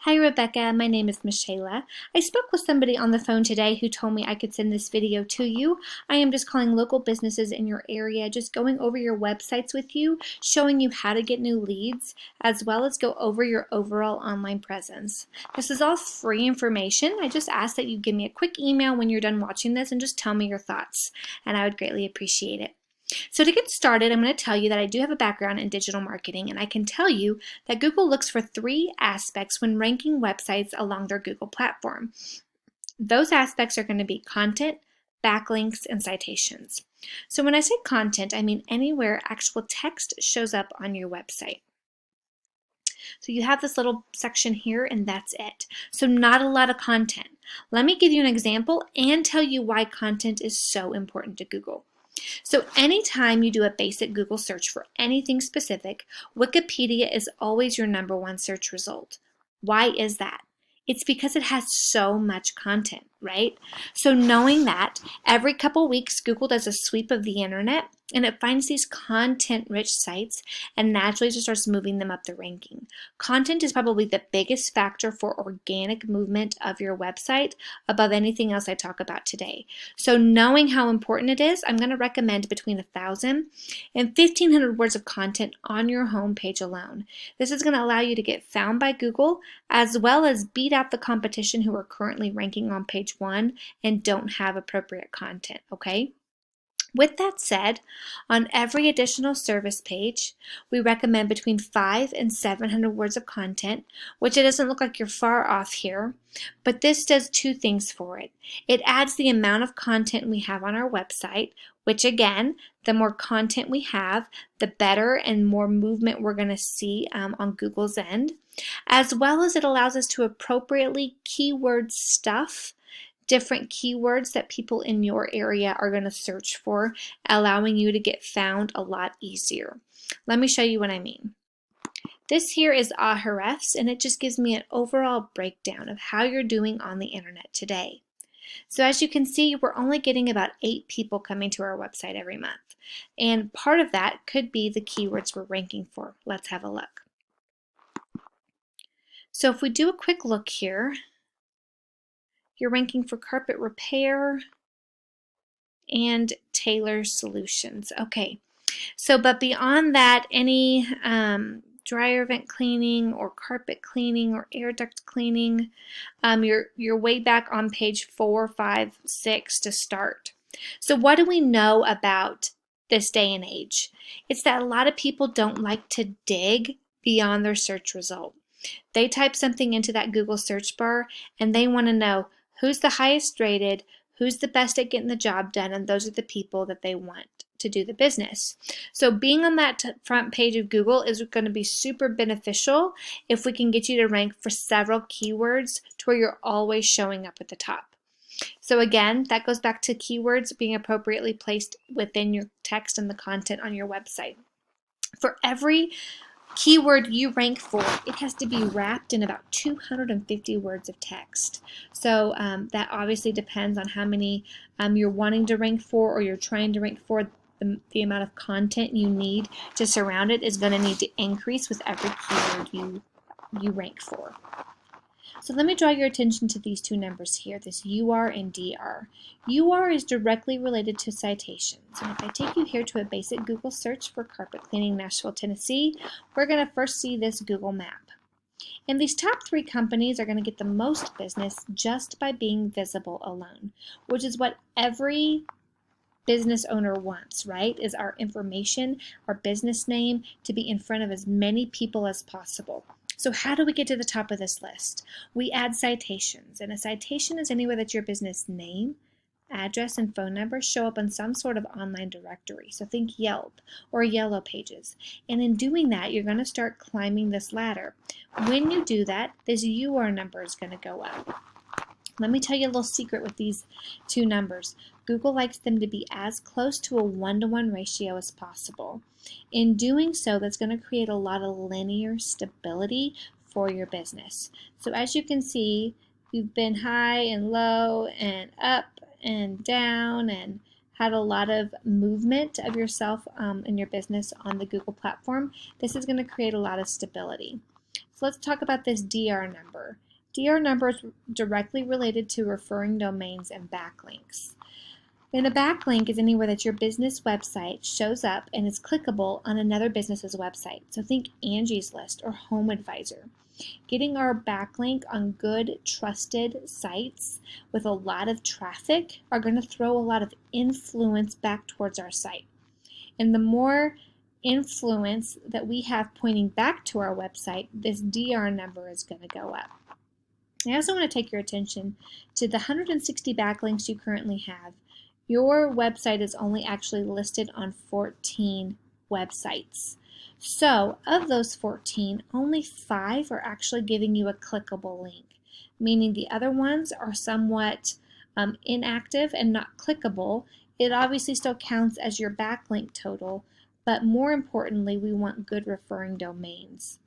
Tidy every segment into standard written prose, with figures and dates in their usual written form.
Hi Rebecca, my name is Michaela. I spoke with somebody on the phone today who told me I could send this video to you. I am just calling local businesses in your area, just going over your websites with you, showing you how to get new leads, as well as go over your overall online presence. This is all free information. I just ask that you give me a quick email when you're done watching this and just tell me your thoughts, and I would greatly appreciate it. So to get started, I'm going to tell you that I do have a background in digital marketing, and I can tell you that Google looks for three aspects when ranking websites along their Google platform. Those aspects are going to be content, backlinks, and citations. So when I say content, I mean anywhere actual text shows up on your website. So you have this little section here, and that's it. So not a lot of content. Let me give you an example and tell you why content is so important to Google. So anytime you do a basic Google search for anything specific, Wikipedia is always your #1 search result. Why is that? It's because it has so much content, right? So knowing that, every couple weeks Google does a sweep of the internet and it finds these content-rich sites and naturally just starts moving them up the ranking. Content is probably the biggest factor for organic movement of your website above anything else I talk about today. So knowing how important it is, I'm going to recommend between 1,000 and 1,500 words of content on your home page alone. This is going to allow you to get found by Google as well as beat out the competition who are currently ranking on page 1 and don't have appropriate content, okay? With that said, on every additional service page, we recommend between 500 and 700 words of content, which it doesn't look like you're far off here, but this does two things for it. It adds the amount of content we have on our website, which again, the more content we have, the better and more movement we're going to see on Google's end, as well as it allows us to appropriately keyword stuff different keywords that people in your area are going to search for, allowing you to get found a lot easier. Let me show you what I mean. This here is Ahrefs, and it just gives me an overall breakdown of how you're doing on the internet today. So as you can see, we're only getting about 8 people coming to our website every month. And part of that could be the keywords we're ranking for. Let's have a look. So if we do a quick look here, you're ranking for carpet repair and tailor solutions. Okay, so but beyond that, any dryer vent cleaning or carpet cleaning or air duct cleaning, you're way back on page 4, 5, 6 to start. So what do we know about this day and age? It's that a lot of people don't like to dig beyond their search result. They type something into that Google search bar and they want to know who's the highest rated, who's the best at getting the job done, and those are the people that they want to do the business. So being on that front page of Google is going to be super beneficial if we can get you to rank for several keywords to where you're always showing up at the top. So again, that goes back to keywords being appropriately placed within your text and the content on your website. For every keyword you rank for, it has to be wrapped in about 250 words of text. So that obviously depends on how many you're wanting to rank for or you're trying to rank for. The amount of content you need to surround it is going to need to increase with every keyword you rank for. So let me draw your attention to these two numbers here, this UR and DR. UR is directly related to citations. And if I take you here to a basic Google search for carpet cleaning Nashville, Tennessee, we're going to first see this Google map. And these top 3 companies are going to get the most business just by being visible alone, which is what every business owner wants, right? Is our information, our business name to be in front of as many people as possible. So how do we get to the top of this list? We add citations, and a citation is anywhere that your business name, address, and phone number show up on some sort of online directory. So think Yelp or Yellow Pages. And in doing that, you're going to start climbing this ladder. When you do that, this UR number is going to go up. Let me tell you a little secret with these two numbers. Google likes them to be as close to a 1-to-1 ratio as possible. In doing so, that's going to create a lot of linear stability for your business. So as you can see, you've been high and low and up and down and had a lot of movement of yourself and your business on the Google platform. This is going to create a lot of stability. So let's talk about this DR number. DR number is directly related to referring domains and backlinks. And a backlink is anywhere that your business website shows up and is clickable on another business's website. So think Angie's List or Home Advisor. Getting our backlink on good, trusted sites with a lot of traffic are going to throw a lot of influence back towards our site. And the more influence that we have pointing back to our website, this DR number is going to go up. I also want to take your attention to the 160 backlinks you currently have. Your website is only actually listed on 14 websites. So of those 14, only 5 are actually giving you a clickable link, meaning the other ones are somewhat inactive and not clickable. It obviously still counts as your backlink total, but more importantly, we want good referring domains.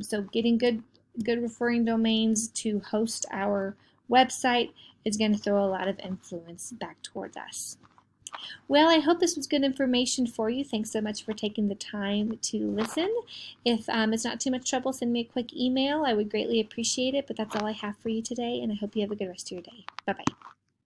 So getting good referring domains to host our website is going to throw a lot of influence back towards us. Well, I hope this was good information for you. Thanks so much for taking the time to listen. If it's not too much trouble, send me a quick email. I would greatly appreciate it, but that's all I have for you today, and I hope you have a good rest of your day. Bye-bye.